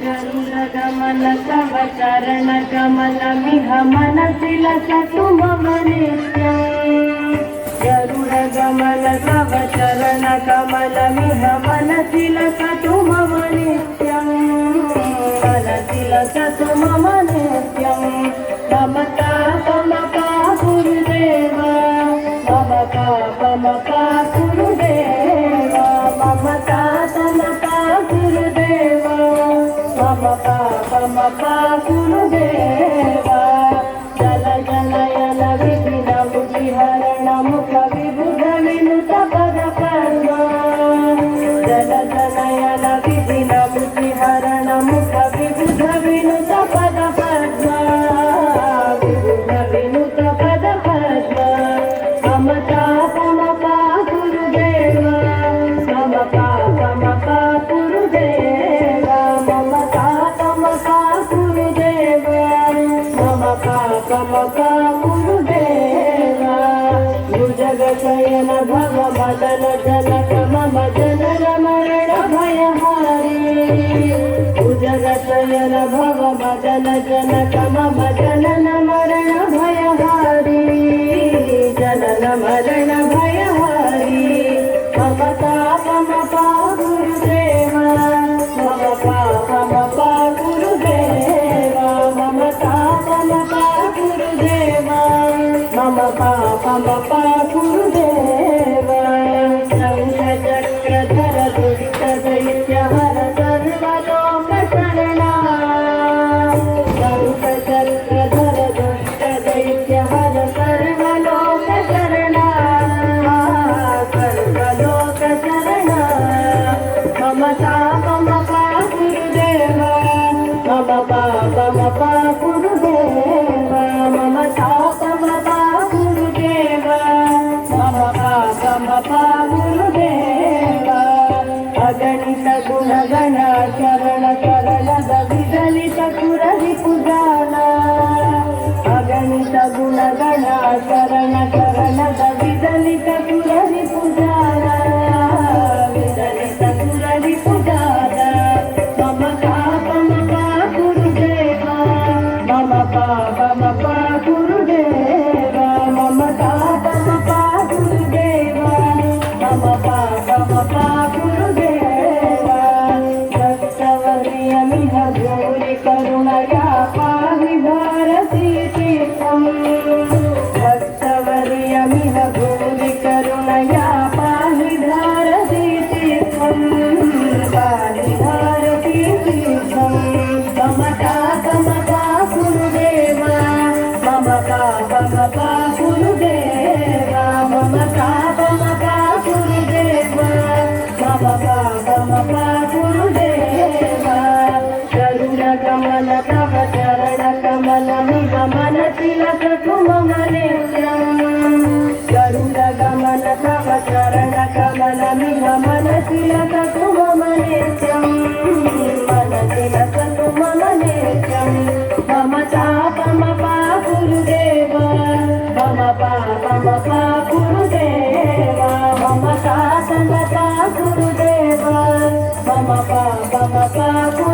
गरुडगमन तव चरणकमलमिह मनसि लसतु मम नित्यम्। गरुडगमन तव चरणकमलमिह मनसि लसतु मम नित्यम्। मनसि लसतु मम नित्यम्। ममता ममता गुरुदेव ममता ममता गुरुदेव ममता ममता गुरुदेव ममता ममता गुरुदेव। जल जनयन विधिन मुखिहरण मुख विबुध विनुत पद पद्म। जल जनयन विधिन मुखिहरण मुख विबुध विनुत पद पद्म। विबुध विनुत पद पद्म। ममता ममता गुरुदेव ममता ममता गुरुदेव ममता ममता गुरुदेव ममता ममता गुरुदेव। भुजगशयन भव मदन जनक मम जनर मरण भयहारी। भुजगशयन भव मदन जनक मम जनन मरण भयहारी। जनन मरण भयहारी। ममता ममता गुरुदेव ममता ममता गुरुदेव ममता ममता गुरुदेव ममता ममता गुरुदेव। शङ्खचक्रधर दुष्टदैत्यहर सर्वलोक शरणा। शङ्खचक्रधर दुष्टदैत्यहर सर्वलोक शरणा। सर्वलोक शरणा। ममता ममता गुरुदेव ममता ममता गुरुदेव ममता ममता गुरुदेव ममता ममता गुरुदेव। अगणित गुणगण शरण शरणद विदलित कुरहि पुजाना। अगणित गुणगण शरण शरणद विदलित कुरहि पुजाना। विदलित कुरहि पुजाना। ममता ममता गुरुदेव ममता ममता गुरुदेव ममता ममता गुरुदेव ममता ममता गुरुदेव। दत्तवर्यमिह घोरि करुणया पाहि भारती तीर्थम्। दत्तवर्यमिह घोरि करुणया पाहि भारती तीर्थम्। पाहि भारती तीर्थम्। ममता ममता गुरुदेव ममता ममता गुरुदेव ममता ममता गुरुदेव ममता ममता गुरुदेव। गरुडगमन तव चरणकमलमिह मनसि लसतु मम नित्यम्। गरुडगमन तव चरणकमलमिह मनसि लसतु मम नित्यम्। मनसि लसतु मम नित्यम्। ममता ममता गुरुदेव ममता ममता गुरुदेव ममता ममता गुरुदेव ममता ममता गुरुदेव।